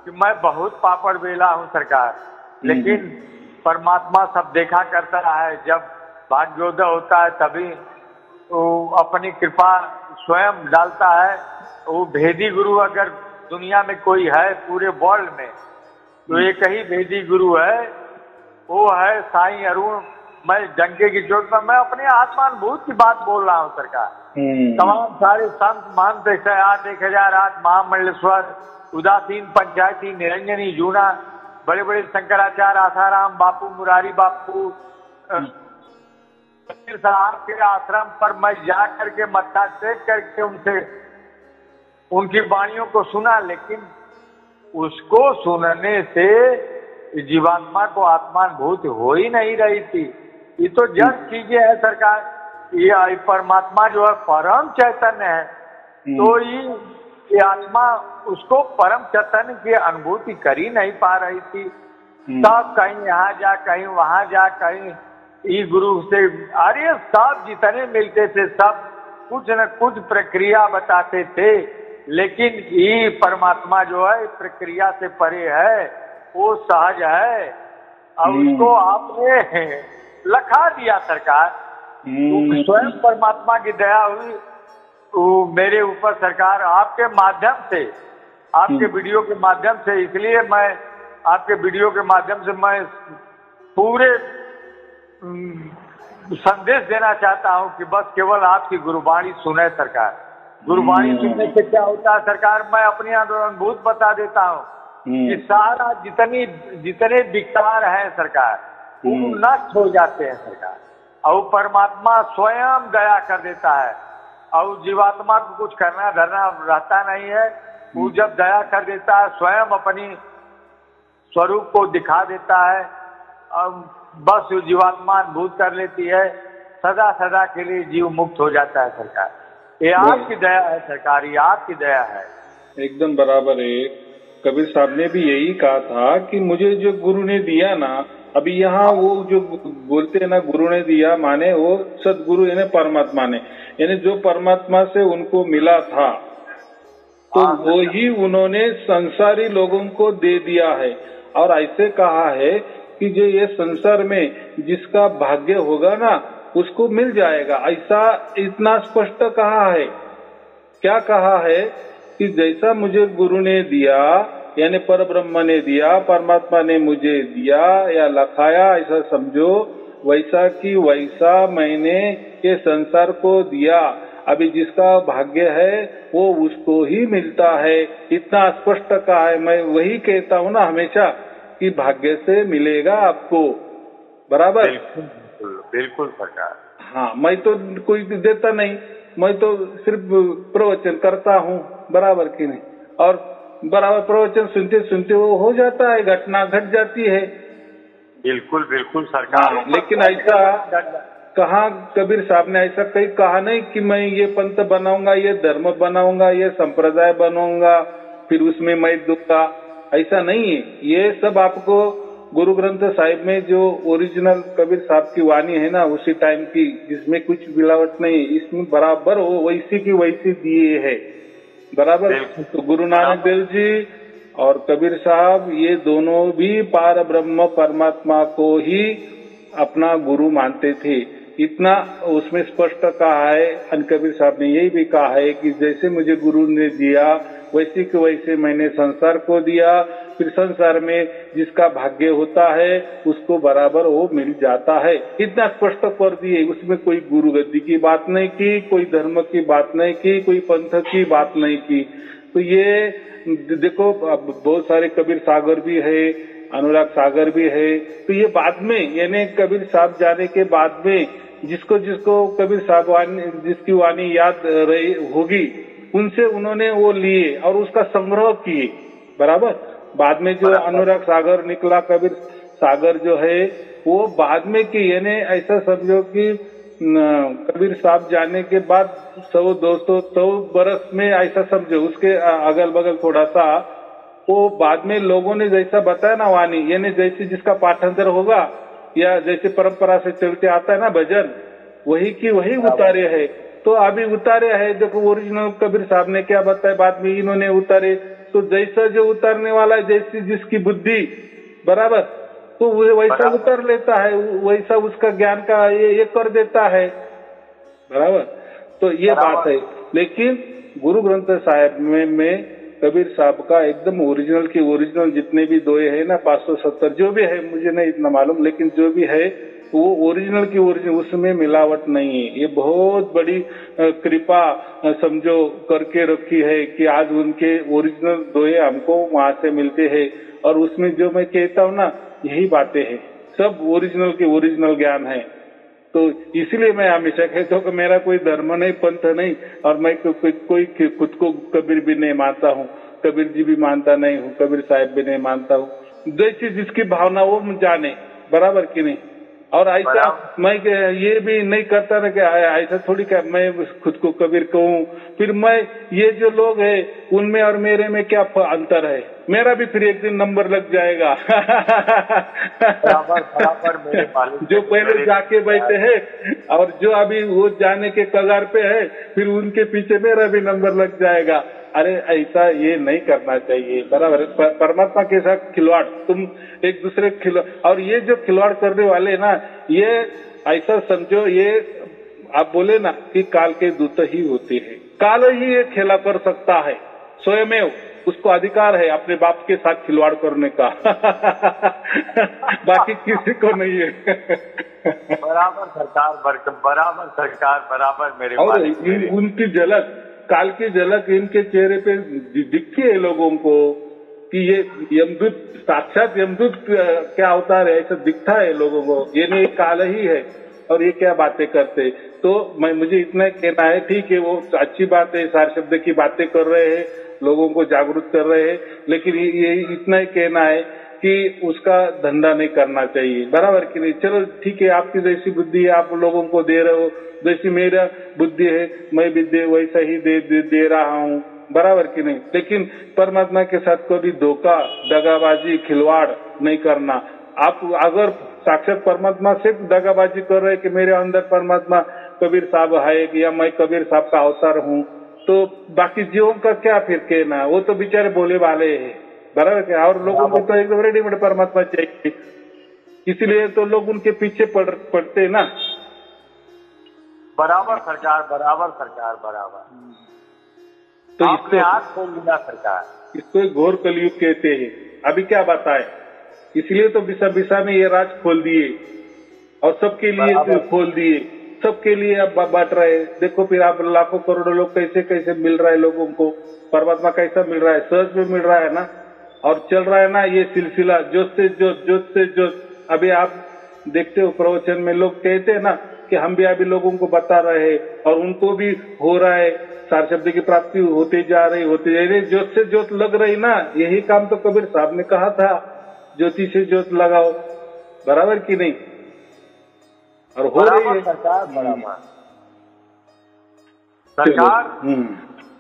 कि मैं बहुत पापड़ बेला हूँ सरकार, लेकिन परमात्मा सब देखा करता है। जब भाग्योदय होता है तभी वो अपनी कृपा स्वयं डालता है। वो भेदी गुरु अगर दुनिया में कोई है पूरे वर्ल्ड में, तो एक ही भेदी गुरु है, वो है साईं अरुण मैं डंके की चोट पर मैं अपने आत्मानुभूत की बात बोल रहा हूँ सरकार। तमाम सारे संत महंत 108, 1008 महामंडलेश्वर, उदासीन पंचायती, निरंजनी, जूना, बड़े बड़े शंकराचार्य, आसाराम बापू, मुरारी बापू, साहब के आश्रम पर मैं जा करके मत्था टेक करके उनसे उनकी वाणियों को सुना, लेकिन उसको सुनने से जीवात्मा को आत्मानुभूति हो ही नहीं रही थी। ये तो जड़ चीजें है सरकार। ये परमात्मा जो है परम चैतन्य है, तो ये आत्मा उसको परम चैतन्य की अनुभूति कर ही नहीं पा रही थी। सब कहीं यहाँ जा, कहीं वहां जा, कहीं ई गुरु से, अरे सब जितने मिलते थे सब कुछ न कुछ प्रक्रिया बताते थे, लेकिन ये परमात्मा जो है प्रक्रिया से परे है, वो सहज है। अब उसको आपने लखा दिया सरकार। तो स्वयं परमात्मा की दया हुई तो मेरे ऊपर सरकार, आपके माध्यम से, आपके वीडियो के माध्यम से। इसलिए मैं आपके वीडियो के माध्यम से मैं पूरे संदेश देना चाहता हूं कि बस केवल आपकी गुरुवाणी सुने सरकार। गुरुवाणी सुनने से क्या होता है सरकार, मैं अपनी अनुभूत बता देता हूं कि सारा जितने विकार हैं सरकार, वो नष्ट हो जाते हैं सरकार। और परमात्मा स्वयं दया कर देता है, और जीवात्मा को कुछ करना धरना रहता नहीं है। वो जब दया कर देता है, स्वयं अपनी स्वरूप को दिखा देता है, और बस जीवात्मा अनुभूत कर लेती है, सदा सदा के लिए जीव मुक्त हो जाता है सरकार। ये आपकी दया है सरकार, ये आपकी दया है। एकदम बराबर है। कबीर साहब ने भी यही कहा था कि मुझे जो गुरु ने दिया ना, अभी यहाँ वो जो बोलते हैं ना गुरु ने दिया, माने वो सदगुरु यानी परमात्मा ने, यानी जो परमात्मा से उनको मिला था, तो वो ही उन्होंने संसारी लोगों को दे दिया है। और ऐसे कहा है कि जो ये संसार में जिसका भाग्य होगा ना, उसको मिल जाएगा, ऐसा इतना स्पष्ट कहा है। क्या कहा है कि जैसा मुझे गुरु ने दिया, यानी पर ब्रह्म ने दिया, परमात्मा ने मुझे दिया या लखाया, ऐसा समझो, वैसा की वैसा मैंने ये संसार को दिया। अभी जिसका भाग्य है वो उसको ही मिलता है, इतना स्पष्ट कहा है। मैं वही कहता हूँ ना हमेशा कि भाग्य से मिलेगा आपको, बराबर। बिल्कुल सरकार। हाँ, मैं तो कोई देता नहीं, मैं तो सिर्फ प्रवचन करता हूँ, बराबर की नहीं। और बराबर प्रवचन सुनते सुनते वो हो जाता है, घटना घट जाती है। बिल्कुल बिल्कुल सरकार। हाँ, लेकिन ऐसा कहा कबीर साहब ने, ऐसा कहीं कहा नहीं कि मैं ये पंथ बनाऊंगा, ये धर्म बनाऊंगा, ये संप्रदाय बनाऊंगा, फिर उसमें मैं दूंगा, ऐसा नहीं है। ये सब आपको गुरु ग्रंथ साहिब में जो ओरिजिनल कबीर साहब की वाणी है ना, उसी टाइम की, जिसमें कुछ मिलावट नहीं, इसमें बराबर वो वैसी की वैसी दिए है, बराबर। तो गुरु नानक देव जी और कबीर साहब ये दोनों भी पार ब्रह्म परमात्मा को ही अपना गुरु मानते थे, इतना उसमें स्पष्ट कहा है। कबीर साहब ने यही भी कहा है कि जैसे मुझे गुरु ने दिया, वैसे के वैसे मैंने संसार को दिया, फिर संसार में जिसका भाग्य होता है उसको बराबर वो मिल जाता है, इतना स्पष्ट कर दिए। उसमें कोई गुरु गद्दी की बात नहीं की, कोई धर्म की बात नहीं की, कोई पंथ की बात नहीं की। तो ये देखो, बहुत सारे कबीर सागर भी है, अनुराग सागर भी है, तो ये बाद में, यानी कबीर साहब जाने के बाद में जिसको जिसको कबीर साहब वाणी, जिसकी वाणी याद रही होगी, उनसे उन्होंने वो लिए और उसका संग्रह किए, बराबर। बाद में जो अनुराग सागर निकला, कबीर सागर जो है वो बाद में की, यानी ऐसा समझो कि कबीर साहब जाने के बाद 100-200 बरस में, ऐसा समझो, उसके अगल बगल थोड़ा सा वो बाद में लोगों ने जैसा बताया ना वाणी, यानी जैसे जिसका पाठांतर होगा या जैसे परंपरा से चलते आता है ना भजन, वही की वही उतारे है। तो अभी उतारे है, देखो ओरिजिनल कबीर साहब ने क्या बताया, बाद में इन्होंने उतारे। तो जैसा जो उतारने वाला है, जैसी जिसकी बुद्धि, बराबर, तो वो वैसा उतर लेता है, वैसा उसका ज्ञान का ये कर देता है, बराबर। तो ये बात है। लेकिन गुरु ग्रंथ साहिब में कबीर साहब का एकदम ओरिजिनल की ओरिजिनल जितने भी दोए है ना, 570 जो भी है, मुझे नहीं इतना मालूम, लेकिन जो भी है वो ओरिजिनल की ओरिजिनल, उसमें मिलावट नहीं है। ये बहुत बड़ी कृपा समझो करके रखी है कि आज उनके ओरिजिनल दोहे हमको वहां से मिलते हैं। और उसमें जो मैं कहता हूँ ना, यही बातें हैं, सब ओरिजिनल के ओरिजिनल ज्ञान है। तो इसीलिए मैं हमेशा कहता हूँ कि मेरा कोई धर्म नहीं, पंथ नहीं, और मैं कोई खुद को कबीर भी नहीं मानता हूँ, कबीर जी भी मानता नहीं हूँ, कबीर साहब भी नहीं मानता हूँ। जैसी जिसकी भावना वो जाने, बराबर की नहीं। और ऐसा मैं ये भी नहीं करता ना कि ऐसा थोड़ी क्या मैं खुद को कबीर कहूँ, फिर मैं ये जो लोग हैं उनमें और मेरे में क्या अंतर है? मेरा भी फिर एक दिन नंबर लग जाएगा। बराबर मेरे मालिक जो पहले जाके बैठे हैं और जो अभी वो जाने के कगार पे है, फिर उनके पीछे मेरा भी नंबर लग जाएगा। अरे ऐसा ये नहीं करना चाहिए, बराबर। परमात्मा के साथ खिलवाड़, तुम एक दूसरे और ये जो खिलवाड़ करने वाले ना, ये ऐसा समझो, ये आप बोले ना कि काल के दूत ही होते हैं। काल ही ये खेला कर सकता है, स्वयं उसको अधिकार है अपने बाप के साथ खिलवाड़ करने का। बाकी किसी को नहीं है। बराबर सरकार, बराबर मेरे और मालिक। उनकी झलक, काल की झलक इनके चेहरे पे दिखती है लोगों को कि ये यमदूत, साक्षात यमदूत क्या अवतार है, ऐसा दिखता है लोगों को। ये नहीं काल ही है और ये क्या बातें करते। तो मुझे इतना कहना है, ठीक है वो अच्छी बात है, सार शब्द की बातें कर रहे हैं, लोगों को जागरूक कर रहे हैं, लेकिन ये इतना ही कहना है कि उसका धंधा नहीं करना चाहिए, बराबर कि नहीं। चलो ठीक है, आपकी जैसी बुद्धि है आप लोगों को दे रहे हो, जैसी मेरा बुद्धि है मैं भी वैसा ही दे रहा हूँ, बराबर कि नहीं। लेकिन परमात्मा के साथ कभी धोखा, दगाबाजी, खिलवाड़ नहीं करना। आप अगर साक्षात परमात्मा से दगाबाजी कर रहे हैं कि मेरे अंदर परमात्मा कबीर साहब है या मैं कबीर साहब का अवतार हूँ, तो बाकी जीवों का क्या फिर कहना? वो तो बेचारे बोले वाले हैं, बराबर क्या। और लोगों को तो एकदम रेडीमेड परमात्मा चाहिए, इसीलिए तो लोग उनके पीछे पड़ते ना। बराबर सरकार, बराबर। तो आपने आँख खोल दिया सरकार। इसको घोर कलयुग कहते हैं। अभी क्या बताए, इसलिए तो बिसा में ये राज खोल दिए और सबके लिए खोल दिए, सबके लिए अब बांट रहे। देखो फिर आप लाखों करोड़ों लोग कैसे मिल रहा है, लोगों को परमात्मा कैसा मिल रहा है, सहज में मिल रहा है ना। और चल रहा है ना ये सिलसिला, जोत से जोत। अभी आप देखते हो प्रवचन में लोग कहते हैं ना कि हम भी अभी लोगों को बता रहे हैं और उनको भी हो रहा है, सार शब्द की प्राप्ति होते जा रही, जोत से जोत लग रही ना। यही काम तो कबीर साहब ने कहा था, ज्योति से ज्योत लगाओ, बराबर की नहीं। और हो रही है सरकार, बराबर सरकार।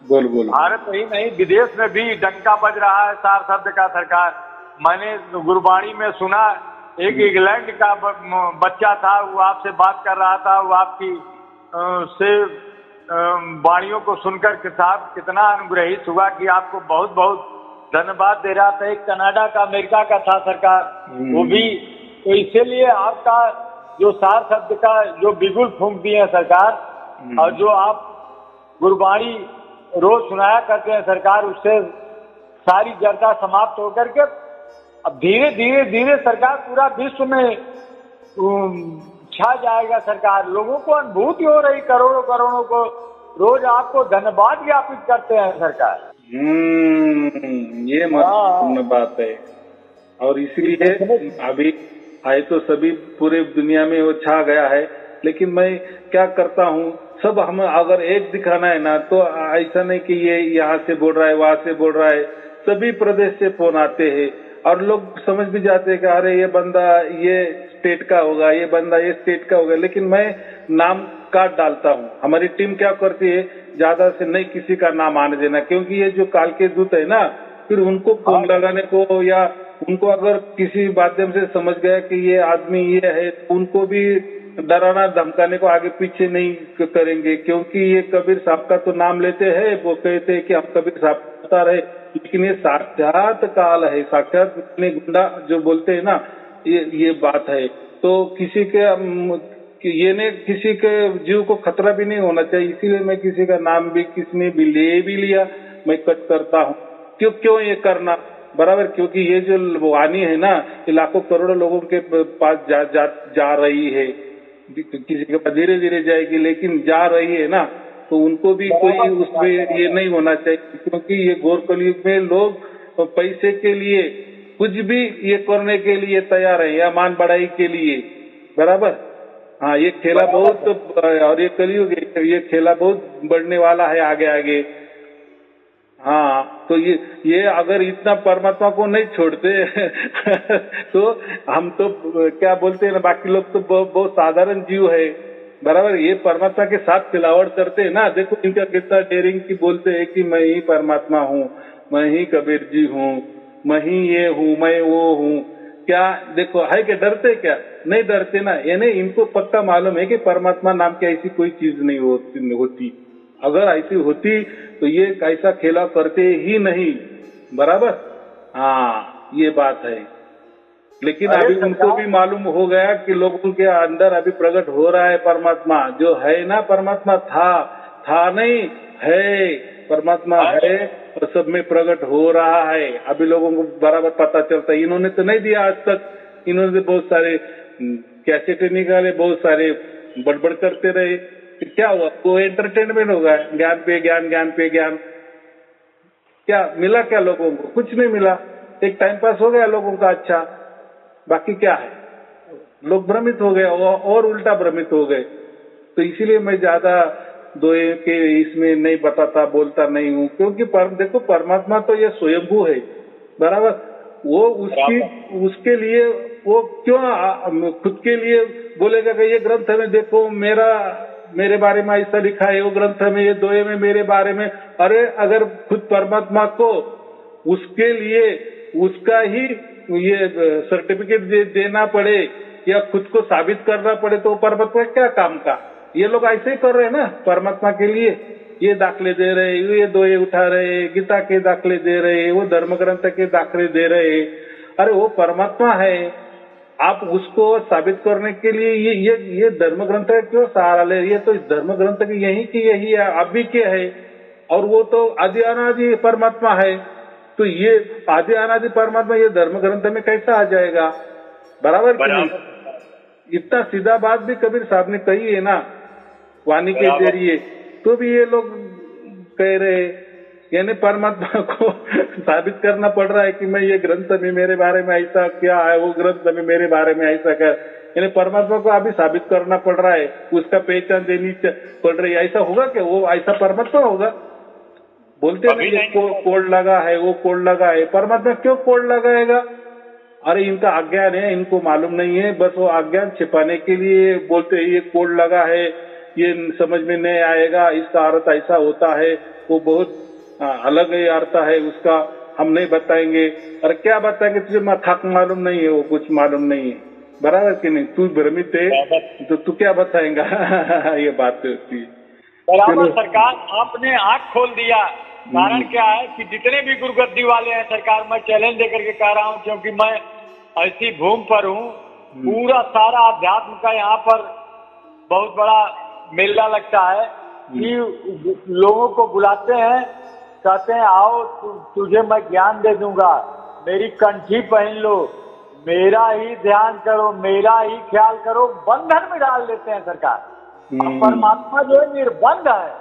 बोल भारत ही नहीं विदेश में भी डंका बज रहा है सार शब्द का सरकार। मैंने गुरबाणी में सुना, एक इंग्लैंड का बच्चा था, वो आपसे बात कर रहा था, वो आपकी से वाणियों को सुनकर के साहब कितना अनुग्रहित हुआ कि आपको बहुत बहुत धन्यवाद दे रहा था। एक कनाडा का, अमेरिका का था सरकार, वो भी। तो इसीलिए आपका जो सार शब्द का जो बिगुल फूंक दिए हैं सरकार, और जो आप गुरबाणी रोज सुनाया करते हैं सरकार, उससे सारी जड़ता समाप्त होकर के अब धीरे सरकार पूरा विश्व में छा जाएगा सरकार। लोगों को अनुभूति हो रही, करोड़ों को रोज आपको धन्यवाद ज्ञापित करते हैं सरकार। ये महत्वपूर्ण बात है। और इसलिए अभी आए तो सभी पूरे दुनिया में वो छा गया है, लेकिन मैं क्या करता हूँ, सब हम अगर एक दिखाना है ना, तो ऐसा नहीं कि ये यहाँ से बोल रहा है वहां से बोल रहा है, सभी प्रदेश से फोन आते हैं और लोग समझ भी जाते हैं कि अरे ये बंदा ये स्टेट का होगा, ये बंदा ये स्टेट का होगा। लेकिन मैं नाम काट डालता हूँ। हमारी टीम क्या करती है, ज्यादा से नहीं किसी का नाम आने देना, क्योंकि ये जो काल के दूत है ना, फिर उनको फोन लगाने को या उनको अगर किसी माध्यम से समझ गया कि ये आदमी ये है, उनको भी डराना धमकाने को आगे पीछे नहीं करेंगे। क्योंकि ये कबीर साहब का तो नाम लेते हैं, वो कहते हैं कि हम कबीर साहब बता रहे, लेकिन ये साक्षात काल है, साक्षात गुंडा जो बोलते हैं ना, ये बात है। तो किसी के ये ने किसी के जीव को खतरा भी नहीं होना चाहिए, इसीलिए मैं किसी का नाम भी किसने भी ले भी लिया मैं कट करता हूँ। क्यों ये करना, बराबर, क्योंकि ये जो वानी है ना, ये लाखों करोड़ों लोगों के पास जा रही है, किसी के पास धीरे धीरे जाएगी, लेकिन जा रही है ना, तो उनको भी कोई उसमें ये नहीं होना चाहिए, क्योंकि ये घोर कलयुग में लोग पैसे के लिए कुछ भी ये करने के लिए तैयार है, या मान बढ़ाई के लिए, बराबर। हाँ, ये खेला बहुत, और ये कलयुग, ये खेला बहुत बढ़ने वाला है आगे आगे। हाँ, तो ये अगर इतना परमात्मा को नहीं छोड़ते तो हम तो क्या बोलते हैं ना, बाकी लोग तो बहुत साधारण जीव है, बराबर। ये परमात्मा के साथ खिलावट करते हैं ना, देखो इनका कितना डेयरिंग की बोलते हैं कि मैं ही परमात्मा हूँ, मैं ही कबीर जी हूँ, मैं ही ये हूँ, मैं वो हूँ। क्या देखो है कि डरते? क्या नहीं डरते ना, यानी इनको पक्का मालूम है कि परमात्मा नाम की ऐसी कोई चीज नहीं होती। अगर ऐसी होती तो ये ऐसा खेला करते ही नहीं, बराबर। हाँ, ये बात है। लेकिन अभी उनको भी मालूम हो गया कि लोगों के अंदर अभी प्रकट हो रहा है परमात्मा, जो है ना, परमात्मा था नहीं है, परमात्मा है और सब में प्रकट हो रहा है। अभी लोगों को बराबर पता चलता है। इन्होंने तो नहीं दिया आज तक, इन्होंने बहुत सारे कैसेट निकाले, बहुत सारे बड़बड़ करते रहे, क्या हुआ? वो एंटरटेनमेंट होगा, ज्ञान पे ज्ञान, ज्ञान पे ज्ञान। क्या मिला? क्या लोगों को कुछ नहीं मिला, एक टाइम पास हो गया लोगों का। अच्छा, बाकी क्या है? लोग भ्रमित हो गए और उल्टा भ्रमित हो गए। तो इसीलिए मैं ज्यादा दोए के इसमें नहीं बताता, बोलता नहीं हूँ, क्योंकि देखो परमात्मा तो ये स्वयंभू है, बराबर। वो उसके लिए वो क्यों खुद के लिए बोलेगा कि ये ग्रंथ में देखो मेरे बारे में ऐसा लिखा है, वो ग्रंथ में ये दोए में मेरे बारे में। अरे अगर खुद परमात्मा को उसके लिए उसका ही ये सर्टिफिकेट देना पड़े या खुद को साबित करना पड़े, तो परमात्मा क्या काम का? ये लोग ऐसे ही कर रहे हैं ना परमात्मा के लिए, ये दाखले दे रहे, ये दोए उठा रहे, गीता के दाखले दे रहे, वो धर्म ग्रंथ के दाखले दे रहे। अरे वो परमात्मा है, आप उसको साबित करने के लिए ये धर्म ग्रंथ क्यों सहारा ले? ये तो धर्म ग्रंथ की यही की यही है, अभी के है, और वो तो आदि अनादि परमात्मा है। तो ये आदि अनादि परमात्मा ये धर्म ग्रंथ में कैसा आ जाएगा? बराबर कि नहीं? इतना सीधा बात भी कबीर साहब ने कही है ना वाणी के जरिए, तो भी ये लोग कह रहे, यानी परमात्मा को साबित करना पड़ रहा है कि मैं ये ग्रंथ में मेरे बारे में ऐसा क्या है, वो ग्रंथ में मेरे बारे में ऐसा क्या, यानी परमात्मा को अभी साबित करना पड़ रहा है, उसका पहचान देनी पड़ रही है। ऐसा होगा क्या? वो ऐसा परमात्मा होगा? बोलते नहीं कोड लगा है, वो कोड लगा है, परमात्मा क्यों कोड लगाएगा? अरे इनका अज्ञान है, इनको मालूम नहीं है, बस वो अज्ञान छिपाने के लिए बोलते हैं ये कोड लगा है, ये समझ में नहीं आएगा, इसका अर्थ ऐसा होता है, वो बहुत अलग ही अर्थ है उसका, हम नहीं बताएंगे। अरे क्या बताएंगे? तुझे थाक मालूम नहीं है, वो कुछ मालूम नहीं है, बराबर कि नहीं? तू भ्रमित है तो तू क्या बताएंगा? ये बात होती है। बराबर। सरकार आपने आंख खोल दिया। कारण क्या है कि जितने भी गुरुगद्दी वाले हैं सरकार, मैं चैलेंज देकर के कह रहा हूँ, क्योंकि मैं ऐसी भूमि पर हूँ, पूरा सारा अध्यात्म का यहाँ पर बहुत बड़ा मेला लगता है कि लोगों को बुलाते हैं, कहते हैं आओ तुझे मैं ज्ञान दे दूंगा, मेरी कंठी पहन लो, मेरा ही ध्यान करो, मेरा ही ख्याल करो, बंधन में डाल देते हैं सरकार। परमात्मा जो है निर्बंध है,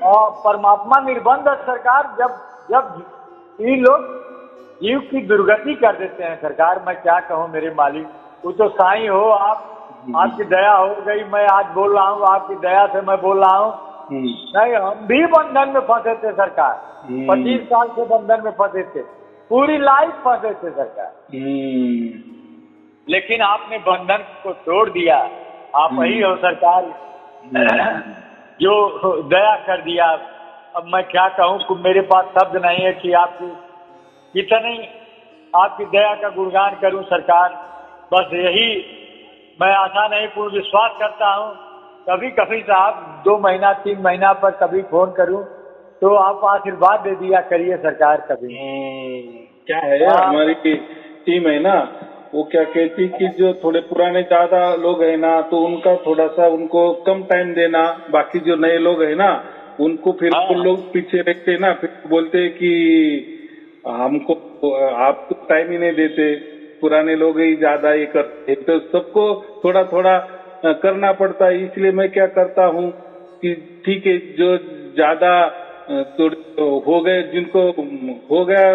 और परमात्मा निर्बंध है सरकार। जब ये लोग जीव की दुर्गति कर देते हैं सरकार, मैं क्या कहूँ मेरे मालिक, वो तो साईं हो आप, आपकी दया हो गई, मैं आज बोल रहा हूँ, आपकी दया से मैं बोल रहा हूँ। नहीं, हम भी बंधन में फंसे थे सरकार, 25 साल से बंधन में फंसे थे, पूरी लाइफ फंसे थे सरकार, लेकिन आपने बंधन को तोड़ दिया। आप ही हो सरकार जो दया कर दिया। अब मैं क्या कहूँ, मेरे पास शब्द नहीं है कि आपकी कितनी आपकी दया का गुणगान करूं सरकार। बस यही मैं आशा नहीं पूर्ण विश्वास करता हूं। कभी कभी साहब 2 महीना 3 महीना पर कभी फोन करूं तो आप आशीर्वाद दे दिया करिए सरकार। कभी क्या है हमारी टीम है ना, वो क्या कहती कि जो थोड़े पुराने ज्यादा लोग है ना, तो उनका थोड़ा सा उनको कम टाइम देना, बाकी जो नए लोग है ना उनको फिर लोग पीछे रखते ना, फिर बोलते कि हमको आप तो टाइम ही नहीं देते, पुराने लोग ही ज्यादा ये करते, तो सबको थोड़ा थोड़ा करना पड़ता है। इसलिए मैं क्या करता हूँ कि ठीक है, जो ज्यादा तो हो गए, जिनको हो गया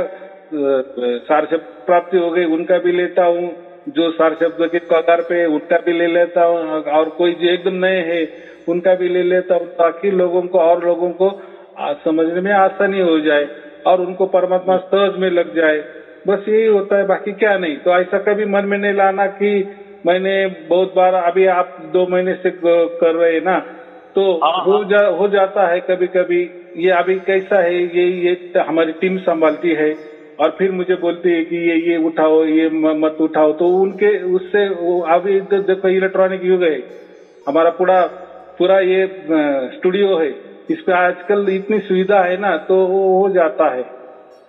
सारशब्द प्राप्ति हो गई, उनका भी लेता हूँ, जो सारशब्द के कगार पे उनका भी ले लेता हूँ, और कोई जो एकदम नए है उनका भी ले लेता हूँ, ताकि लोगों को और लोगों को समझने में आसानी हो जाए और उनको परमात्मा सहज में लग जाए। बस यही होता है, बाकी क्या नहीं। तो ऐसा कभी मन में नहीं लाना कि मैंने बहुत बार, अभी आप 2 महीने से कर रहे हैं ना, तो हो जाता है कभी कभी। ये अभी कैसा है, ये हमारी टीम संभालती है और फिर मुझे बोलती है कि ये उठाओ, ये मत उठाओ, तो उनके उससे अभी देखो इलेक्ट्रॉनिक युग है, हमारा पूरा ये स्टूडियो है, इस पे आजकल इतनी सुविधा है ना, तो वो हो जाता है।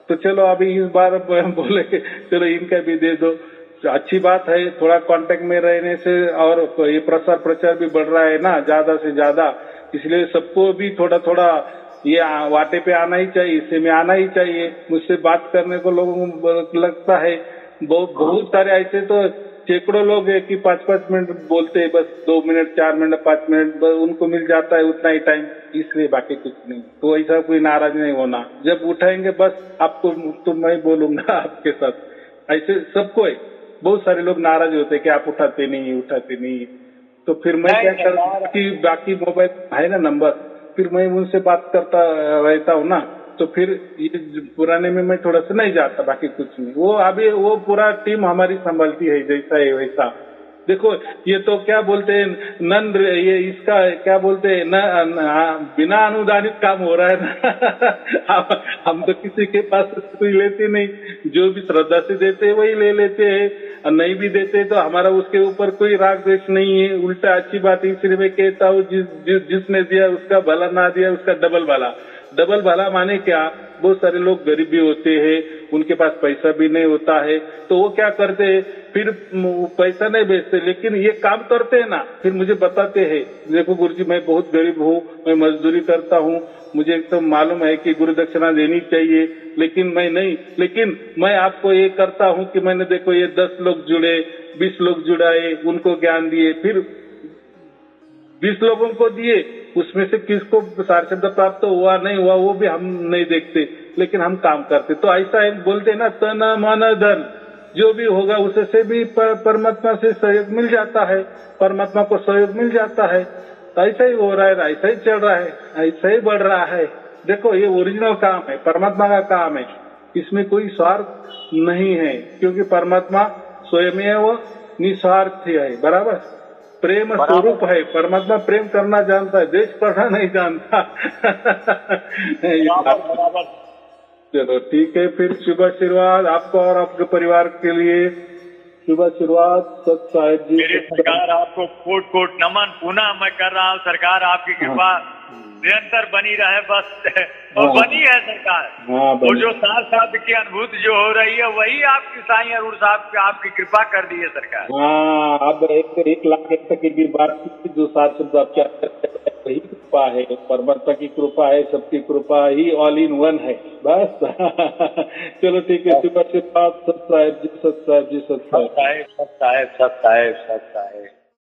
तो चलो अभी इस बार बोले चलो इनका भी दे दो, अच्छी बात है। थोड़ा कांटेक्ट में रहने से और ये प्रसार प्रचार भी बढ़ रहा है ना ज्यादा से ज्यादा, इसलिए सबको भी थोड़ा थोड़ा ये वाटे पे आना ही चाहिए, इससे में आना ही चाहिए। मुझसे बात करने को लोगों को लगता है, बहुत सारे ऐसे तो सैकड़ों लोग है कि 5-5 मिनट बोलते हैं, बस 2 मिनट 4 मिनट 5 मिनट बस उनको मिल जाता है उतना ही टाइम, इसलिए बाकी कुछ नहीं। तो ऐसा कोई नाराज नहीं होना, जब उठाएंगे बस आपको तो मैं बोलूंगा आपके साथ, ऐसे सबको है। बहुत सारे लोग नाराज होते हैं कि आप उठाते नहीं, तो फिर मैं क्या करता कि बाकी मोबाइल है ना नंबर, फिर मैं उनसे बात करता रहता हूँ ना, तो फिर ये पुराने में मैं थोड़ा सा नहीं जाता, बाकी कुछ नहीं। वो अभी वो पूरा टीम हमारी संभालती है, जैसा है वैसा। देखो ये तो क्या बोलते हैं ये इसका क्या बोलते हैं बिना अनुदानित काम हो रहा है ना हम तो किसी के पास कोई लेते नहीं, जो भी श्रद्धा से देते हैं वही ले लेते हैं, और नहीं भी देते तो हमारा उसके ऊपर कोई राग द्वेष नहीं है, उल्टा अच्छी बात है। इसलिए मैं कहता हूँ जिसने दिया उसका भला, ना दिया उसका डबल भला माने क्या, बहुत सारे लोग गरीब भी होते हैं, उनके पास पैसा भी नहीं होता है, तो वो क्या करते हैं, फिर पैसा नहीं भेजते, लेकिन ये काम करते हैं ना, फिर मुझे बताते हैं, देखो गुरुजी मैं बहुत गरीब हूँ, मैं मजदूरी करता हूँ, मुझे एकदम मालूम है कि गुरु दक्षिणा देनी चाहिए, लेकिन मैं आपको ये करता हूँ कि मैंने देखो ये 10 लोग जुड़े, 20 लोग जुड़ाए, उनको ज्ञान दिए, फिर 20 लोगों को दिए, उसमें से किसको सारशब्द प्राप्त हुआ नहीं हुआ वो भी हम नहीं देखते, लेकिन हम काम करते। तो ऐसा है, बोलते ना तन मन धन जो भी होगा उससे भी परमात्मा से सहयोग मिल जाता है, परमात्मा को सहयोग मिल जाता है। ऐसा ही हो रहा है, ऐसा ही चल रहा है, ऐसा ही बढ़ रहा है। देखो ये ओरिजिनल काम है, परमात्मा का काम है, इसमें कोई स्वार्थ नहीं है, क्योंकि परमात्मा स्वयं निस्वार्थ है, बराबर प्रेम स्वरूप है। परमात्मा प्रेम करना जानता है, देश करना नहीं जानता चलो ठीक है, फिर शुभ आशीर्वाद आपको और आपके परिवार के लिए, शुभ आशीर्वाद सत साहिब जी। मेरी सरकार आपको कोट कोट नमन पुनः मैं कर रहा हूँ। सरकार आपकी कृपा निरंतर बनी रहे बस, और बनी है सरकार। वो जो साहब की अनुभूति जो हो रही है वही आपकी साईं अरुण साहब आपकी कृपा कर दी है सरकार। हाँ, अब 1 लाख की बात की, जो सारशब्द आपके वही कृपा है, परमात्मा की कृपा है, सबकी कृपा ही ऑल इन वन है बस चलो ठीक है, शुभ आशीर्वाद सत साहेब जी, सत साहेब जी, सत साहेब।